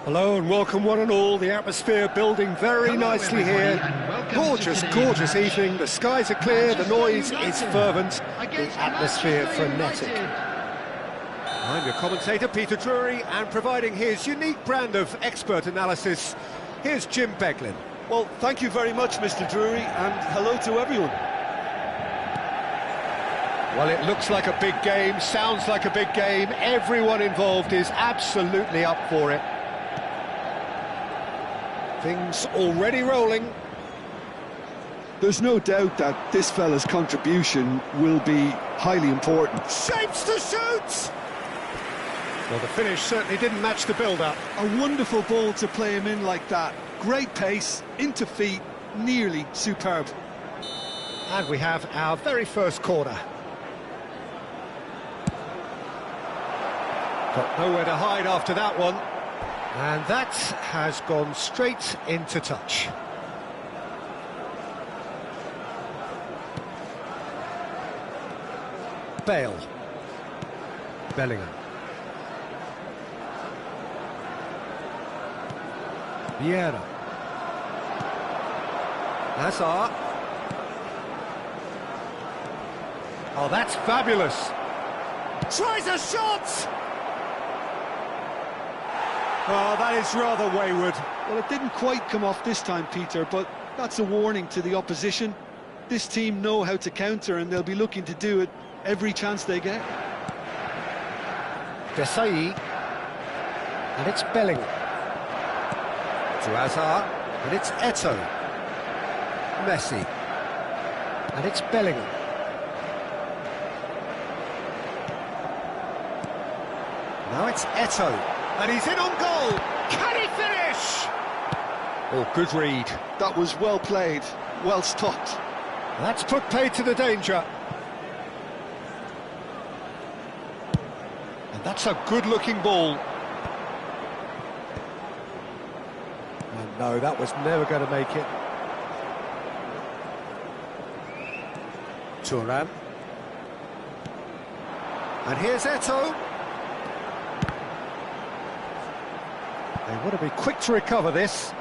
Hello and welcome one and all. The atmosphere building very nicely here. Gorgeous, gorgeous evening. The skies are clear, the noise is fervent, the atmosphere frenetic. I'm your commentator, Peter Drury, and providing his unique brand of expert analysis, here's Jim Beglin. Well, thank you very much, Mr. Drury, and hello to everyone. Well, it looks like a big game, sounds like a big game. Everyone involved is absolutely up for it. Things already rolling. There's no doubt that this fella's contribution will be highly important. Shapes to shoot! Well, the finish certainly didn't match the build-up. A wonderful ball to play him in like that. Great pace, into feet, nearly superb. And we have our very first corner. Got nowhere to hide after that one. And that has gone straight into touch. Bale. Bellingham. Vieira. Hazard. Oh, that's fabulous. Tries a shot! Oh, that is rather wayward. Well, it didn't quite come off this time, Peter, but that's a warning to the opposition. This team know how to counter, and they'll be looking to do it every chance they get. Desai. And it's Bellingham. To Hazard. And it's Eto'o. Messi. And it's Bellingham. Now it's Eto'o. And he's in on goal. Can he finish? Oh, good read. That was well played, well stopped. That's put paid to the danger. And that's a good-looking ball. And no, that was never going to make it. Thuram. And here's Eto'o. They want to be quick to recover this.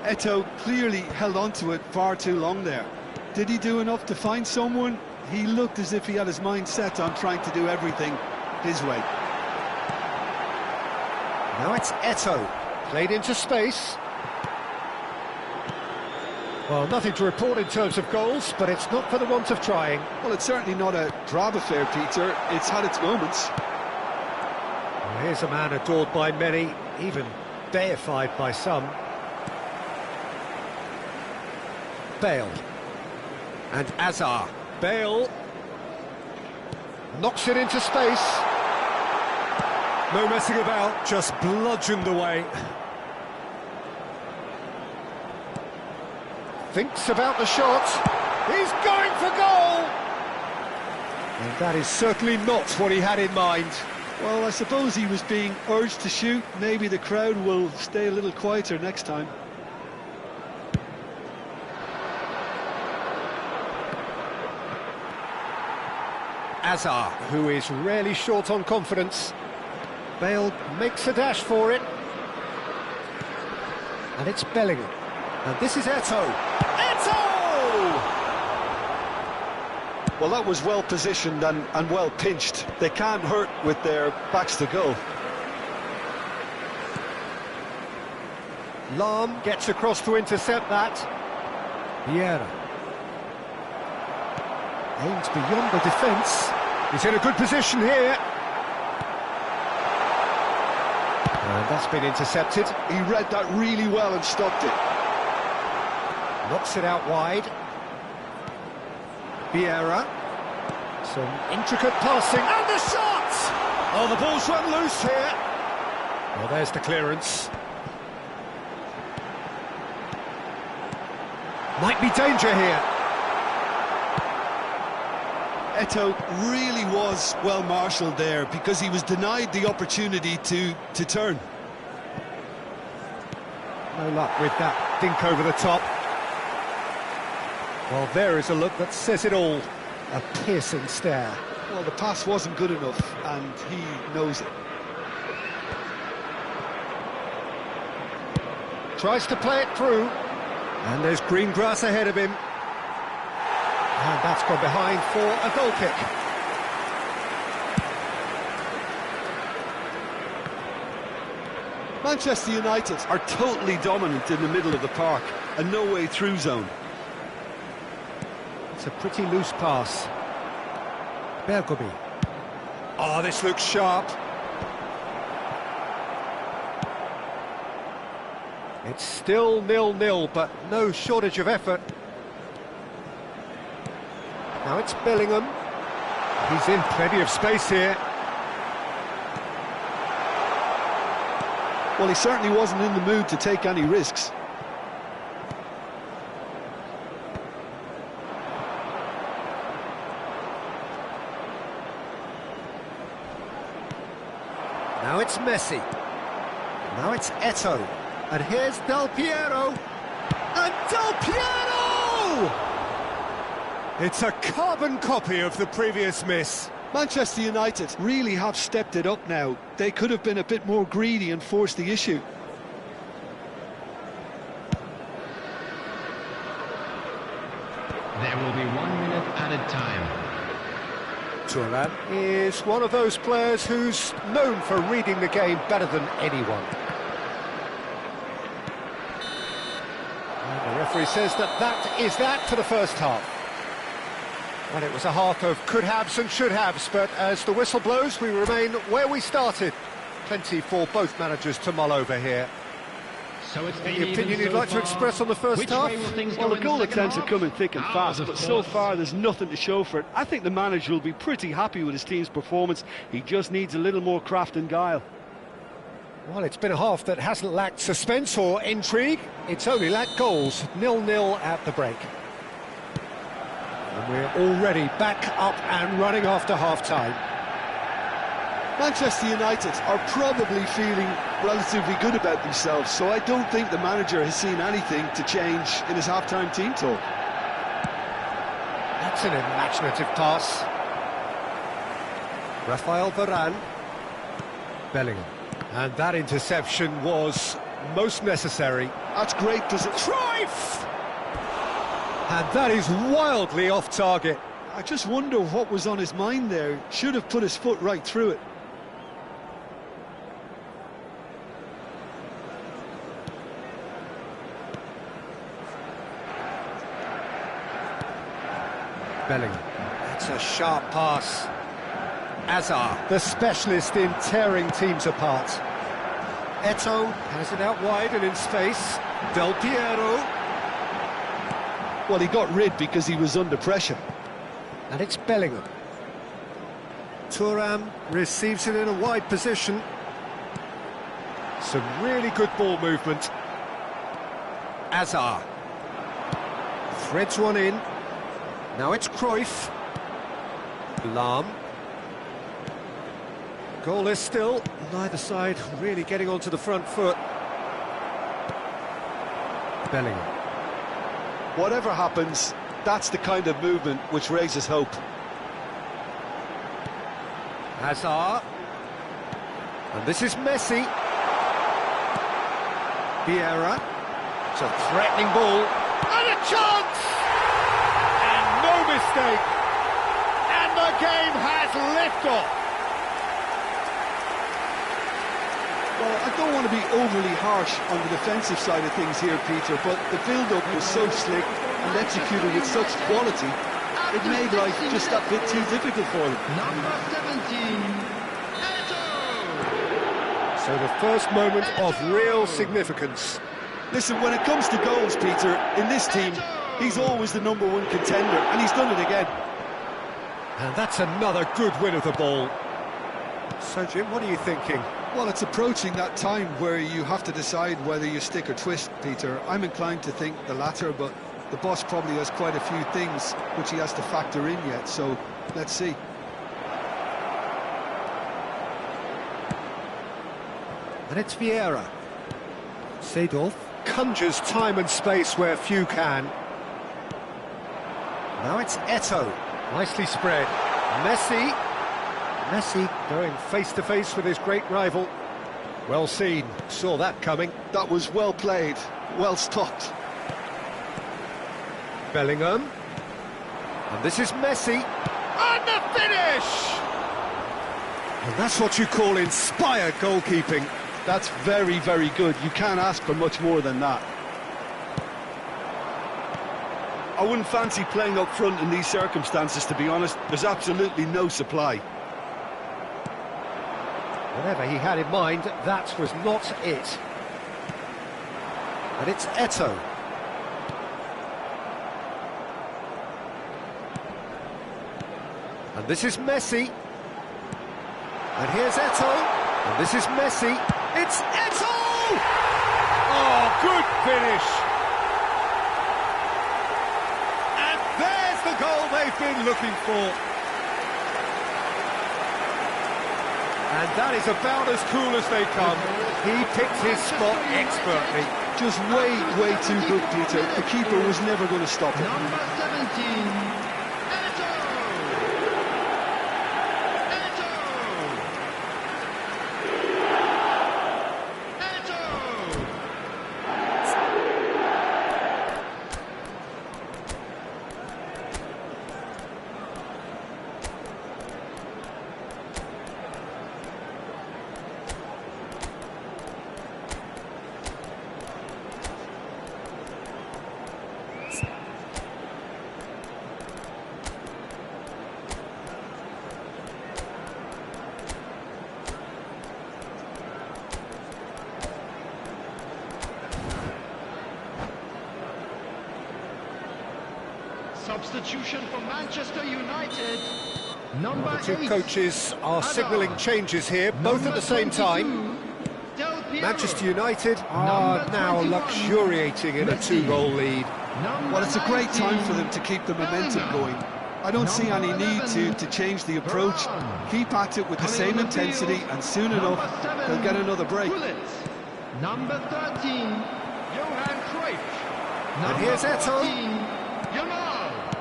Eto'o clearly held on to it far too long there. Did he do enough to find someone? He looked as if he had his mind set on trying to do everything his way. Now it's Eto'o, played into space. Well, nothing to report in terms of goals, but it's not for the want of trying. Well, it's certainly not a drab affair, Peter. It's had its moments. Well, here's a man adored by many, even deified by some. Bale. And Hazard. Bale knocks it into space. No messing about, just bludgeoned away. Thinks about the shot. He's going for goal! And that is certainly not what he had in mind. Well, I suppose he was being urged to shoot. Maybe the crowd will stay a little quieter next time. Hazard, who is rarely short on confidence. Bale makes a dash for it. And it's Bellingham. And this is Eto'o. Eto'o! Well, that was well positioned and well pinched. They can't hurt with their backs to goal. Lam gets across to intercept that. Vieira. Aims beyond the defence. He's in a good position here. And that's been intercepted. He read that really well and stopped it. Knocks it out wide. Vieira. Some intricate passing. And the shot! Oh, the ball's run loose here. Well, there's the clearance. Might be danger here. Eto'o really was well marshalled there because he was denied the opportunity to turn. No luck with that dink over the top. Well, there is a look that says it all. A piercing stare. Well, the pass wasn't good enough, and he knows it. Tries to play it through. And there's green grass ahead of him. And that's gone behind for a goal kick. Manchester United are totally dominant in the middle of the park, a no-way through zone. It's a pretty loose pass. Bergobi. Oh, this looks sharp. It's still 0-0, but no shortage of effort. Now it's Bellingham. He's in plenty of space here. Well, he certainly wasn't in the mood to take any risks. Now it's Messi. Now it's Eto'o. And here's Del Piero. And Del Piero! It's a carbon copy of the previous miss. Manchester United really have stepped it up now. They could have been a bit more greedy and forced the issue. There will be 1 minute added time. Thuram is one of those players who's known for reading the game better than anyone. And the referee says that is that for the first half. Well, it was a half of could-haves and should-haves, but as the whistle blows, we remain where we started. Plenty for both managers to mull over here. So it's Any opinion you'd like to express on the first half? Well, the goal attempts are coming thick and fast, but so far there's nothing to show for it. I think the manager will be pretty happy with his team's performance. He just needs a little more craft and guile. Well, it's been a half that hasn't lacked suspense or intrigue. It's only lacked goals. 0-0 at the break. And we're already back up and running after half-time. Manchester United are probably feeling relatively good about themselves, so I don't think the manager has seen anything to change in his half-time team talk. That's an imaginative pass. Rafael Varane. Bellingham. And that interception was most necessary. That's great, does it? Cruyff! And that is wildly off target. I just wonder what was on his mind there. Should have put his foot right through it. Bellingham. That's a sharp pass. Azar, the specialist in tearing teams apart. Eto'o has it out wide and in space. Del Piero. Well, he got rid because he was under pressure. And it's Bellingham. Thuram receives it in a wide position. Some really good ball movement. Azar. Threads one in. Now it's Cruyff. Lam. Goalless still. Neither side really getting onto the front foot. Bellingham. Whatever happens, that's the kind of movement which raises hope. Hazard. And this is Messi. Vieira. It's a threatening ball. And a chance! And no mistake. game has liftoff. Well, I don't want to be overly harsh on the defensive side of things here, Peter, but the build-up was so slick and executed with such quality, it made life just that bit too difficult for them. Number 17, So the first moment of real significance. Listen, when it comes to goals, Peter, in this team, he's always the #1 contender, and he's done it again. And that's another good win of the ball. So, Jim, what are you thinking? Well, it's approaching that time where you have to decide whether you stick or twist, Peter. I'm inclined to think the latter, but the boss probably has quite a few things which he has to factor in yet, so let's see. And it's Vieira. Seedorf conjures time and space where few can. Now it's Eto'o. Nicely spread. Messi. Messi going face-to-face with his great rival. Well seen. Saw that coming. That was well played, well stopped. Bellingham. And this is Messi. And the finish! And that's what you call inspired goalkeeping. That's very, very good. You can't ask for much more than that. I wouldn't fancy playing up front in these circumstances, to be honest. There's absolutely no supply. Whatever he had in mind, that was not it. And it's Eto'o. And this is Messi. And here's Eto'o. And this is Messi. It's Eto'o! Oh, good finish. And there's the goal they've been looking for. And that is about as cool as they come. He picked his spot expertly. Just way, way too good, Peter. The keeper was never going to stop it. number 17, substitution for Manchester United. Number The two 8, coaches are signalling changes here, both at the same time. Manchester United are now luxuriating in a 2-goal lead. Well, it's a great time for them to keep the momentum going. I don't see any need to change the approach. Keep at it with the same intensity, and soon enough, they'll get another break. Number 13, Johan Cruyff. And here's Eto'o.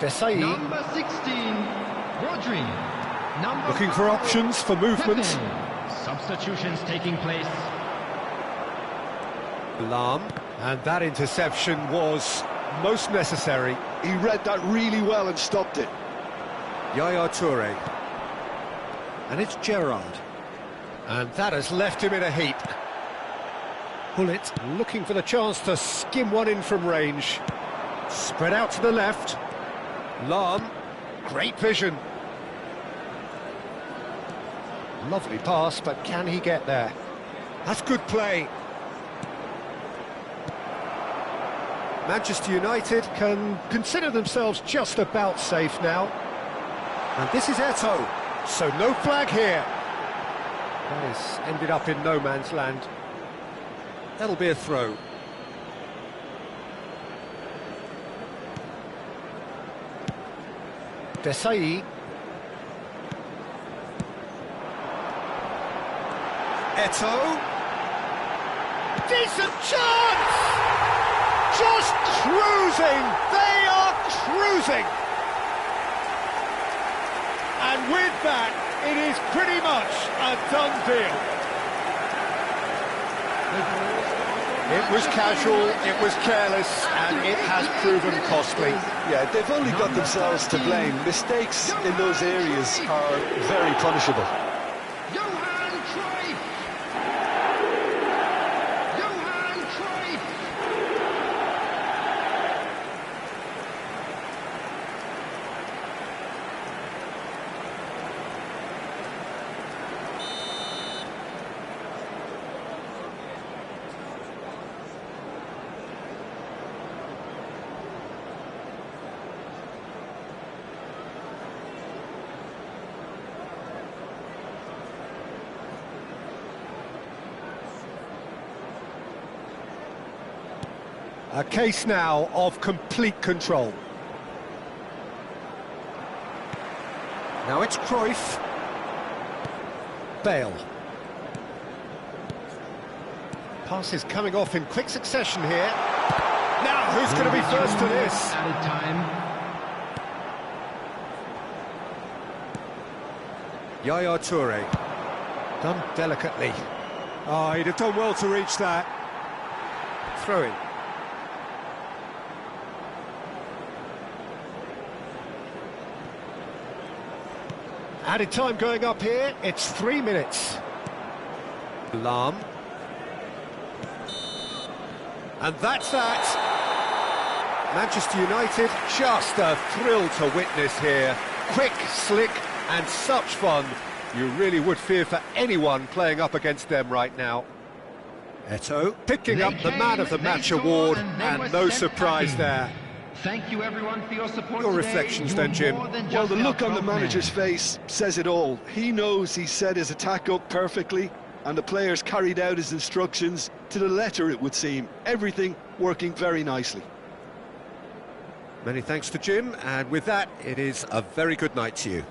Desai Number 16, Rodri. Number looking for 5, options for movement. Pepe. Substitutions taking place. Lam, and that interception was most necessary. He read that really well and stopped it. Yaya Toure. And it's Gerrard. And that has left him in a heap. Hullet looking for the chance to skim one in from range. Spread out to the left. Lam, great vision. Lovely pass, but can he get there? That's good play. Manchester United can consider themselves just about safe now. And this is Eto'o, so no flag here. That has ended up in no man's land. That'll be a throw. Desai. Eto'o. Decent chance! Just cruising! They are cruising! And with that, it is pretty much a done deal. It was casual, it was careless, and it has proven costly. Yeah, they've only got themselves to blame. Mistakes in those areas are very punishable. Johan Cruyff! Johan Cruyff! A case now of complete control. Now it's Cruyff. Bale. Passes coming off in quick succession here. Now, who's going to be first to this? Added time. Yaya Toure. Done delicately. Oh, he'd have done well to reach that. Throw in. Added time going up here, it's 3 minutes. Lam. And that's that. Manchester United, just a thrill to witness here. Quick, slick, and such fun. You really would fear for anyone playing up against them right now. Eto'o picking up the Man of the Match award, and no surprise there. Thank you everyone for your support. Your today. reflections You then, were Jim? more than Well, just the look our on the top man. manager's face says it all. He knows he set his attack up perfectly, and the players carried out his instructions to the letter, it would seem. Everything working very nicely. Many thanks to Jim, and with that, it is a very good night to you.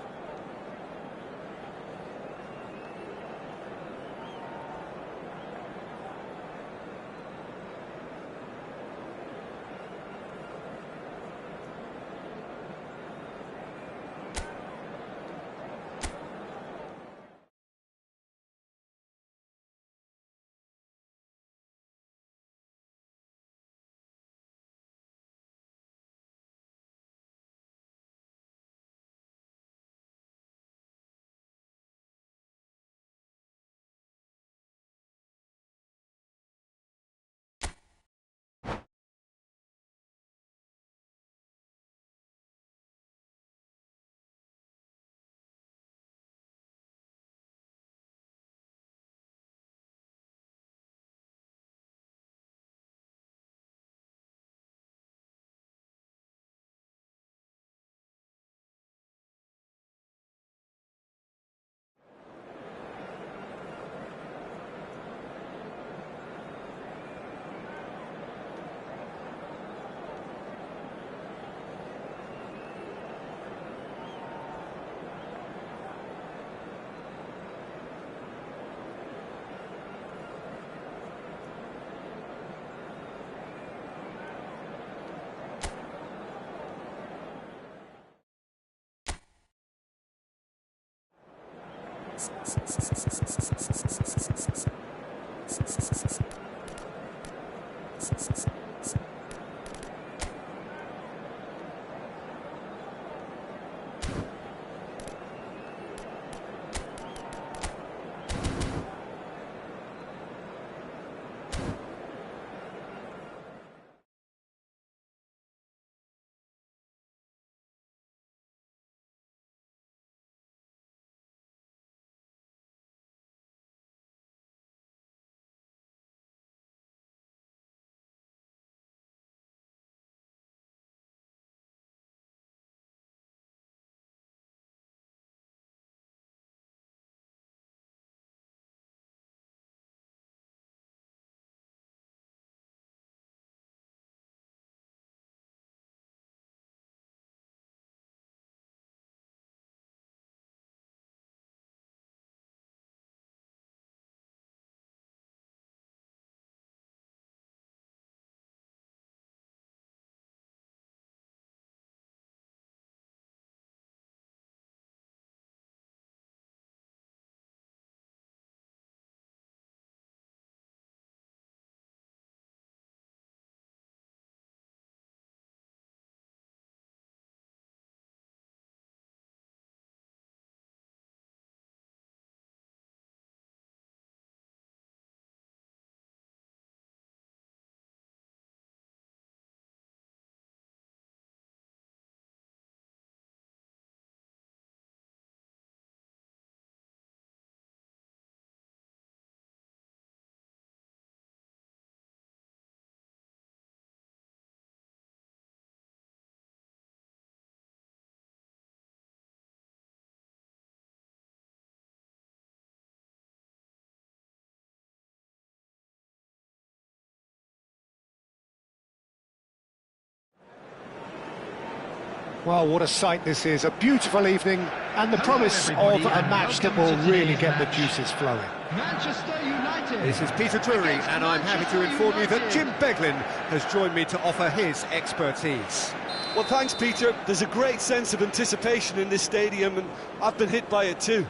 Well, what a sight this is, a beautiful evening, and the promise of a match that will really get the juices flowing. Manchester United. This is Peter Drury, and I'm happy to inform you that Jim Beglin has joined me to offer his expertise. Well, thanks, Peter. There's a great sense of anticipation in this stadium, and I've been hit by it too.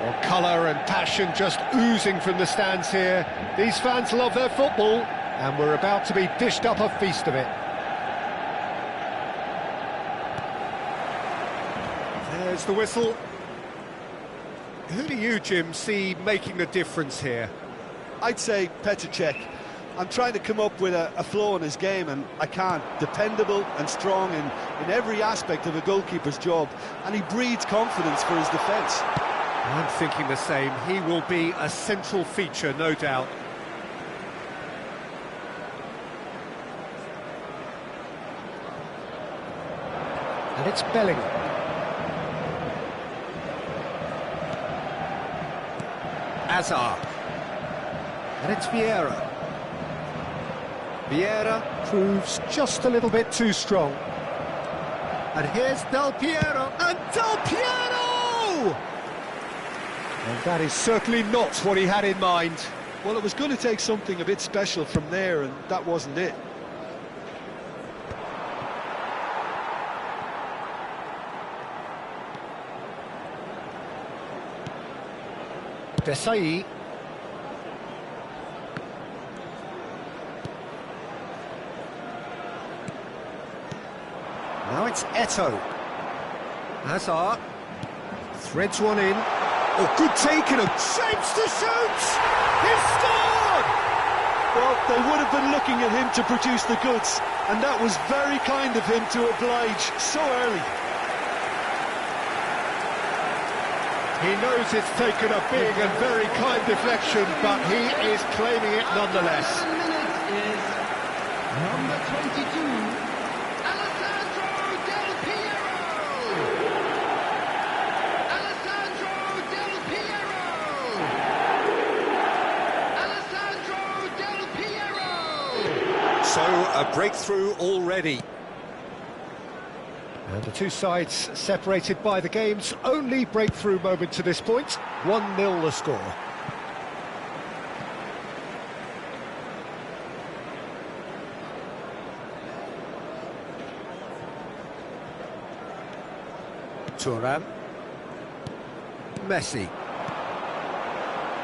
Well, colour and passion just oozing from the stands here. These fans love their football, and we're about to be dished up a feast of it. There's the whistle. Who do you, Jim, see making the difference here? I'd say Ef26. I'm trying to come up with a flaw in his game, and I can't. Dependable and strong in every aspect of a goalkeeper's job, and he breeds confidence for his defence. I'm thinking the same. He will be a central feature, no doubt. And it's Bellingham. Hazard. And it's Vieira. Vieira proves just a little bit too strong. And here's Del Piero. And Del Piero! And that is certainly not what he had in mind. Well, it was going to take something a bit special from there, and that wasn't it. Desai. Now it's Eto'o. Hazard threads one in. Oh, good taken, and shapes to shoot! He's scored! Well, they would have been looking at him to produce the goods, and that was very kind of him to oblige so early. He knows it's taken a big and very kind deflection, but he is claiming it nonetheless. 7 minutes is number 22, Alessandro Del Piero. Alessandro Del Piero. Alessandro Del Piero. So, a breakthrough already. And the two sides separated by the game's only breakthrough moment to this point. 1-0 the score. Thuram. Messi.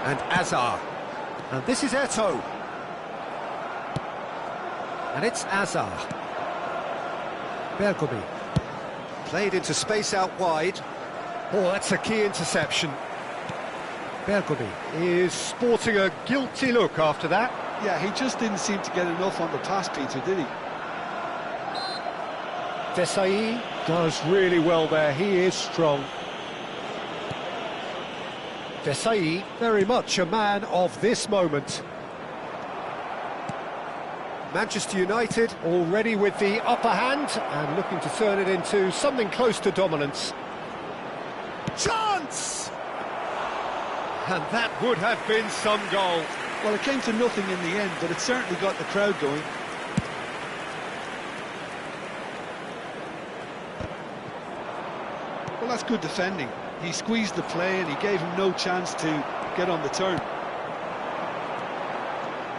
And Hazard. And this is Eto'o. And it's Hazard. Bergomi. Played into space out wide. Oh, that's a key interception. Bergomi is sporting a guilty look after that. Yeah, he just didn't seem to get enough on the pass, Peter, did he? Desai does really well there, he is strong. Desai, very much a man of this moment. Manchester United already with the upper hand and looking to turn it into something close to dominance. Chance! And that would have been some goal. Well, it came to nothing in the end, but it certainly got the crowd going. Well, that's good defending. He squeezed the play and he gave him no chance to get on the turn.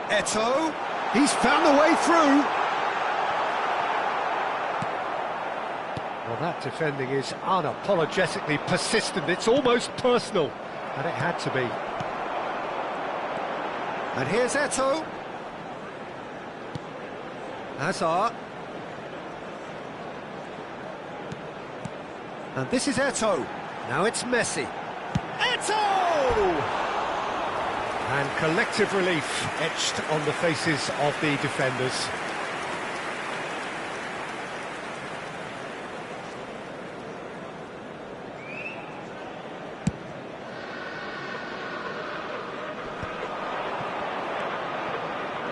Eto'o, he's found the way through. Well, that defending is unapologetically persistent. It's almost personal, and it had to be. And here's Eto'o. Hazard. And this is Eto'o. Now it's Messi. Eto'o! And collective relief etched on the faces of the defenders.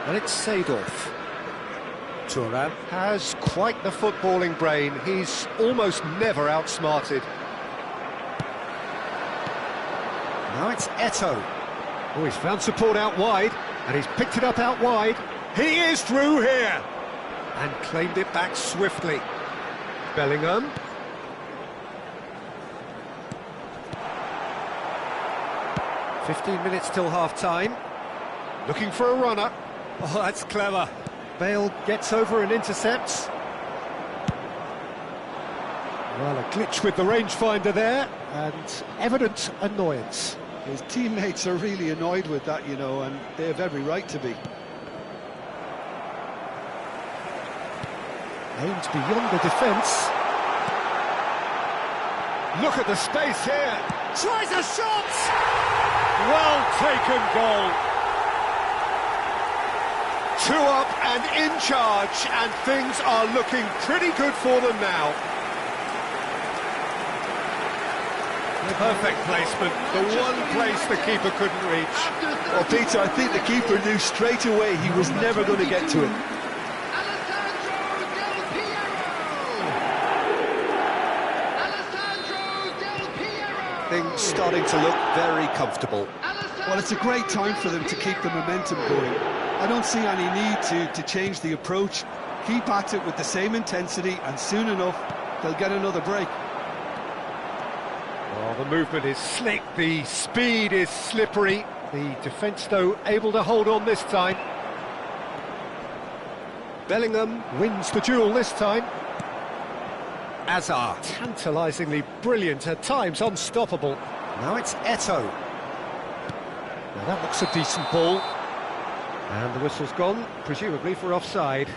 And it's Seedorf. Thuram has quite the footballing brain. He's almost never outsmarted. Now it's Eto'o. Oh, he's found support out wide, and he's picked it up out wide. He is through here. and claimed it back swiftly. Bellingham. "15 minutes till half-time. Looking for a runner. Oh, that's clever. Bale gets over and intercepts. Well, a glitch with the rangefinder there, and evident annoyance. His teammates are really annoyed with that, you know, and they have every right to be. Aimed beyond the defence. Look at the space here. Tries a shot! Well taken goal. 2 up and in charge, and things are looking pretty good for them now. Perfect placement, the one place the keeper couldn't reach. Well, Peter, I think the keeper knew straight away he was never going to get to it. Things starting to look very comfortable. Well, it's a great time for them to keep the momentum going. I don't see any need to change the approach. Keep at it with the same intensity, and soon enough, they'll get another break. Oh, the movement is slick, the speed is slippery. The defence, though, able to hold on this time. Bellingham wins the duel this time. Hazard, tantalisingly brilliant, at times unstoppable. Now it's Eto'o. Now that looks a decent ball. And the whistle's gone, presumably for offside.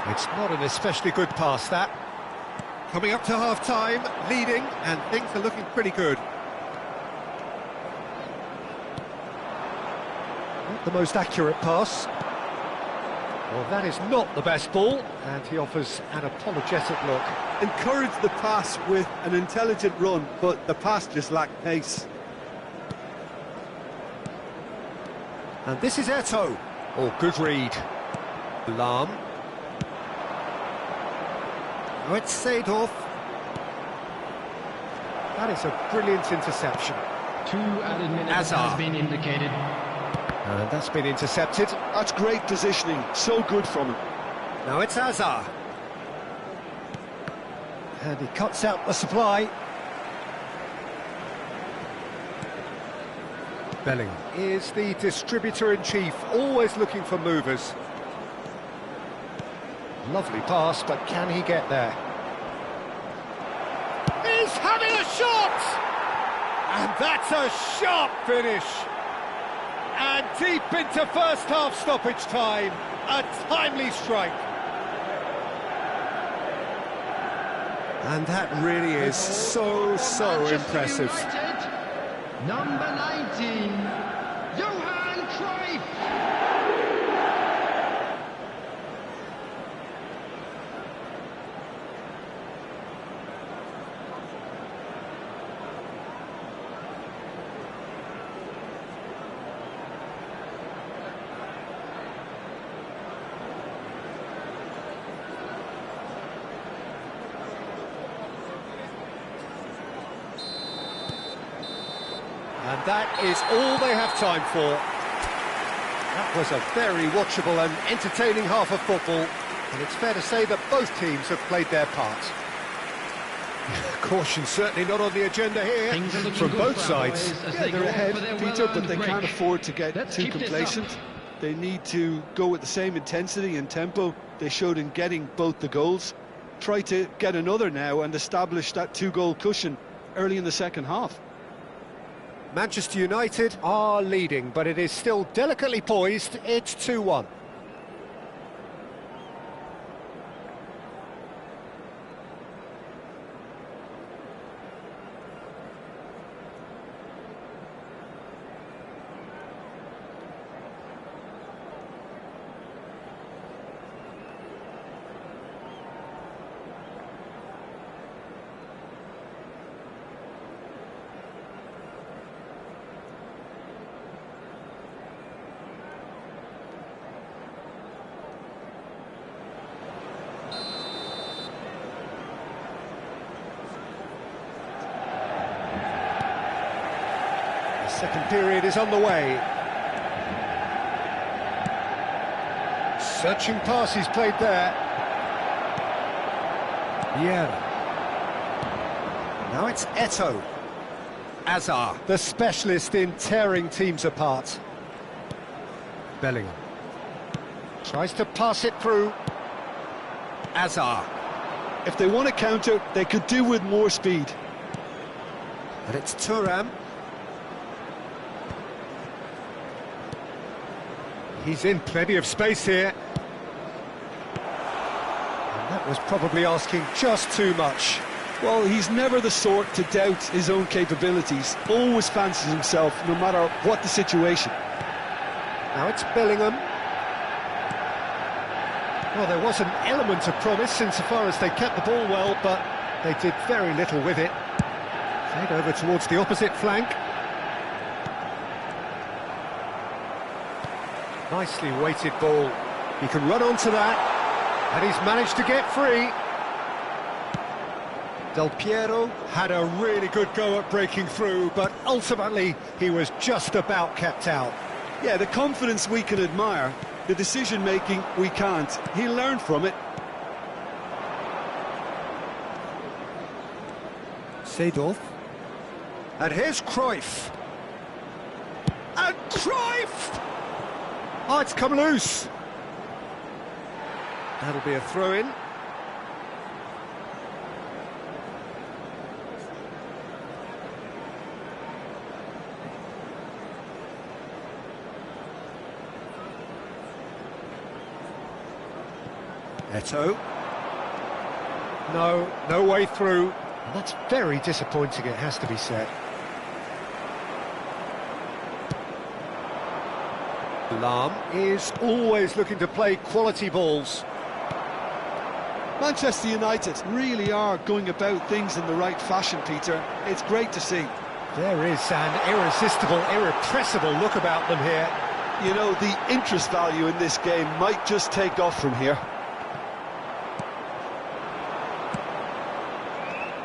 It's not an especially good pass, that. Coming up to half-time, leading, and things are looking pretty good. Not the most accurate pass. Well, that is not the best ball, and he offers an apologetic look. Encourage the pass with an intelligent run, but the pass just lacked pace. And this is Eto'o. Oh, good read. Lahm. Now it's Seedorf. That is a brilliant interception. 2 added minutes Hazard has been indicated. And that's been intercepted. That's great positioning, so good from him. Now it's Hazard. And he cuts out the supply. Bellingham is the distributor-in-chief, always looking for movers. Lovely pass, but can he get there? He's having a shot! And that's a sharp finish. And deep into first half stoppage time, a timely strike. And that really is so impressive. Number 19, Johan Cruyff. And that is all they have time for. That was a very watchable and entertaining half of football, and it's fair to say that both teams have played their part. Caution certainly not on the agenda here from both sides. Yeah, they're ahead, Peter, but they can't afford to get too complacent. They need to go with the same intensity and tempo they showed in getting both the goals. Try to get another now and establish that 2-goal cushion early in the second half. Manchester United are leading, but it is still delicately poised. It's 2-1. Second period is underway. Searching pass he's played there. Yeah. Now it's Eto'o. Azar, the specialist in tearing teams apart. Bellingham. Tries to pass it through. Azar. If they want to counter, they could do with more speed. And it's Thuram. He's in plenty of space here. And that was probably asking just too much. Well, he's never the sort to doubt his own capabilities. Always fancies himself, no matter what the situation. Now it's Bellingham. Well, there was an element of promise insofar as they kept the ball well, but they did very little with it. Played over towards the opposite flank. Nicely weighted ball. He can run onto that, and he's managed to get free. Del Piero had a really good go at breaking through, but ultimately he was just about kept out. Yeah, the confidence we can admire, the decision-making we can't. He learned from it. Seedorf. And here's Cruyff. And Cruyff! Oh, it's come loose. That'll be a throw-in. Eto'o. No way through. And that's very disappointing, it has to be said. Lam is always looking to play quality balls. Manchester United really are going about things in the right fashion, Peter. It's great to see. There is an irresistible, irrepressible look about them here. You know, the interest value in this game might just take off from here.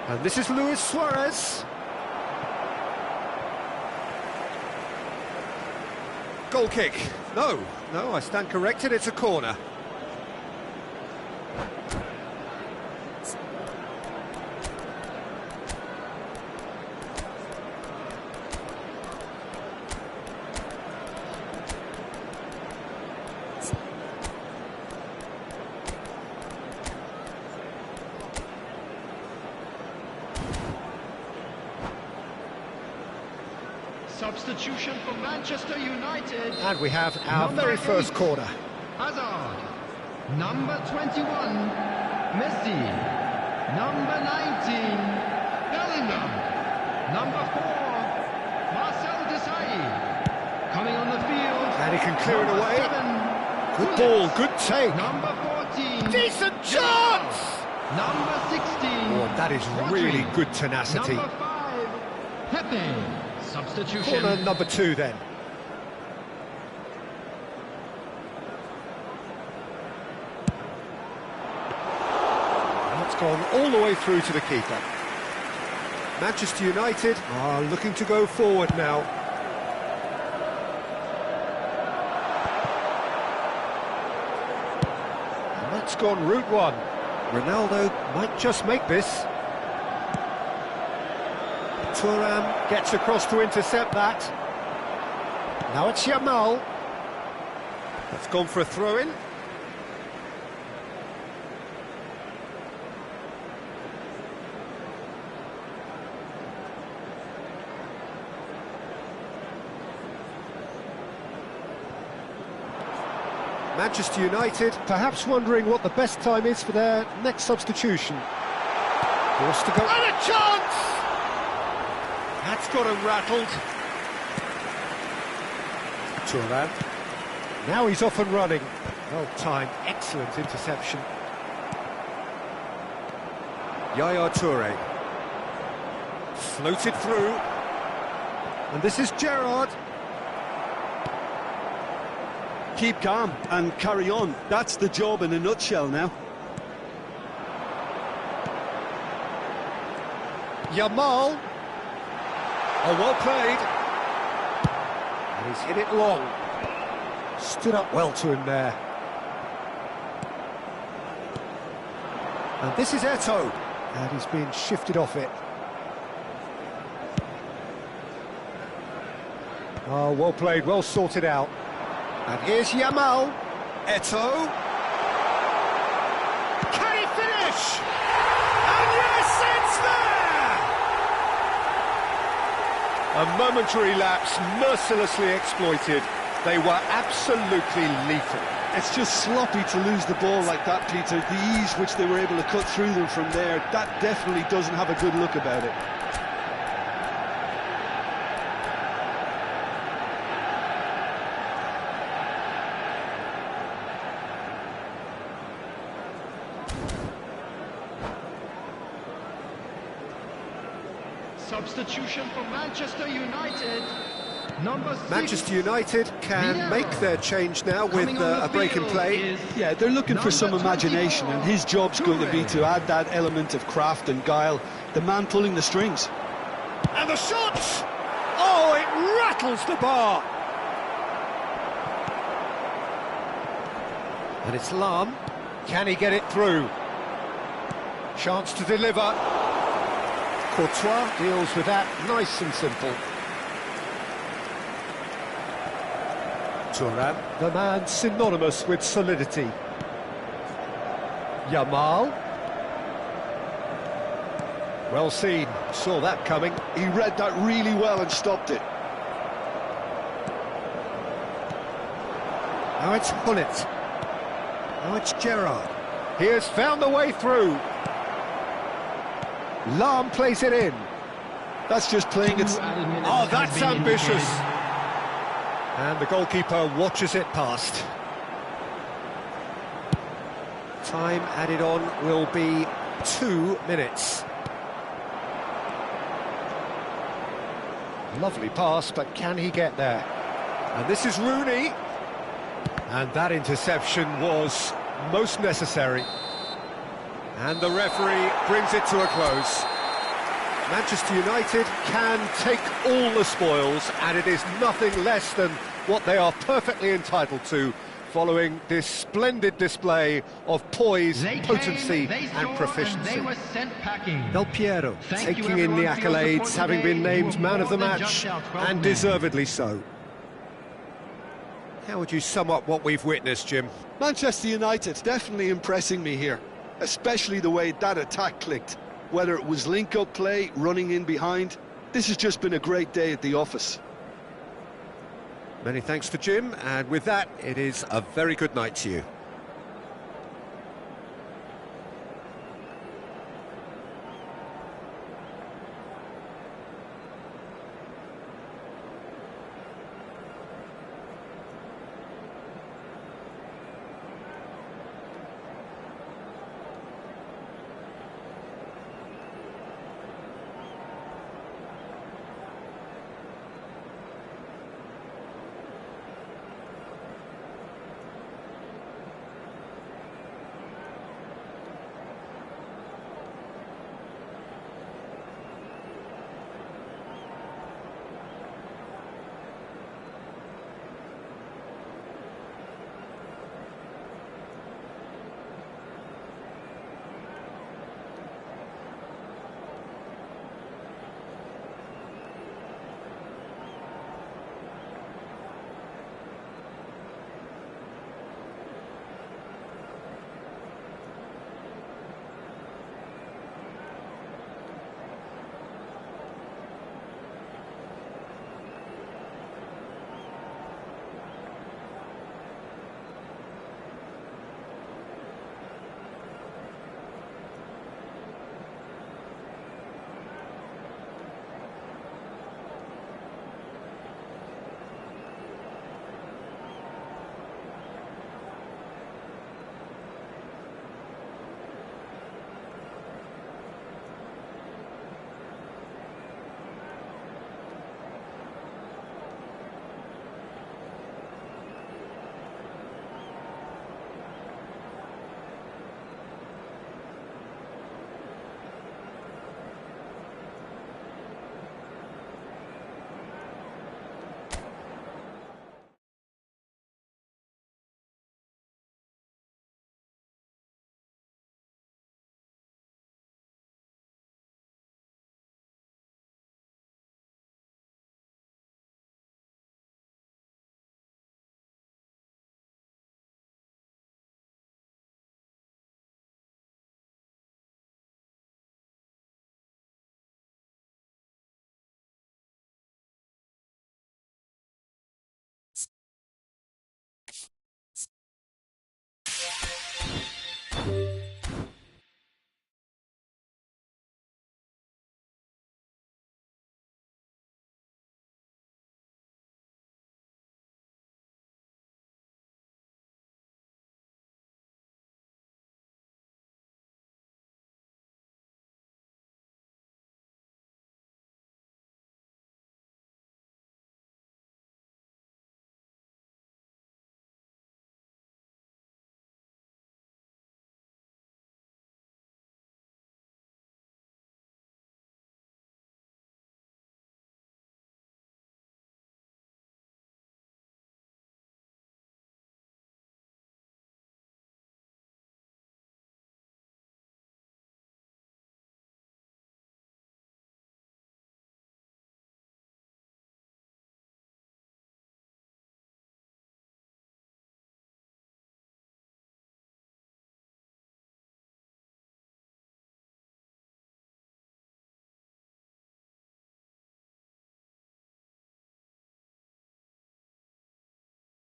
And this is Luis Suarez. Goal kick. No, I stand corrected, it's a corner. Substitution for Manchester United. And we have our Number very first 8, corner. Hazard. Number 21, Messi. Number 19, Bellingham. Number 4, Marcel Desailly. Coming on the field. And he can clear it Number away. 7, Good Gullit. ball, good take. Number 14, Decent chance! Number 16, Oh, that is Rodri. really good tenacity. Number 5, Pepe. Substitution. Corner number 2 then. That's gone all the way through to the keeper. Manchester United are looking to go forward now. And that's gone route 1. Ronaldo might just make this. Thuram gets across to intercept that. Now it's Yamal. That's gone for a throw-in. Manchester United perhaps wondering what the best time is for their next substitution. Forced to go. And a chance! That's got him rattled. Thuram. Now he's off and running. Well timed, excellent interception. Yaya Toure. Floated through. And this is Gerrard. Keep calm and carry on. That's the job in a nutshell now. Yamal. Oh, well played. He's hit it long. Stood up well to him there. And this is Eto'o. And he's been shifted off it. Oh, well played, well sorted out. And here's Yamal. Eto'o. Can he finish? And yes, it's there! A momentary lapse, mercilessly exploited. They were absolutely lethal. It's just sloppy to lose the ball like that, Peter. The ease which they were able to cut through them from there, that definitely doesn't have a good look about it. Substitution for Manchester United. Number 6. Manchester United can make their change now with a break in play. Yeah, they're looking for some imagination, and his job's going to be to add that element of craft and guile, the man pulling the strings. And the shot! Oh, it rattles the bar! And it's Lam. Can he get it through? Chance to deliver. Courtois deals with that nice and simple. Thuram, the man synonymous with solidity. Yamal. Well seen, saw that coming. He read that really well and stopped it. Now it's Hullet. Now it's Gerrard. He has found the way through. Lam plays it in. That's just playing it. Oh, that's ambitious. And the goalkeeper watches it past. Time added on will be 2 minutes. Lovely pass, but can he get there? And this is Rooney. And that interception was most necessary. And the referee brings it to a close. Manchester United can take all the spoils, and it is nothing less than what they are perfectly entitled to, following this splendid display of poise, potency and proficiency. They were sent packing. Del Piero Thank you taking in the everyone for your accolades, support having today. been named You man of the more than match, jumped out 12 and men. deservedly so. How would you sum up what we've witnessed, Jim? Manchester United definitely impressing me here, especially the way that attack clicked. Whether it was link-up play, running in behind, this has just been a great day at the office. Many thanks to Jim, and with that, it is a very good night to you.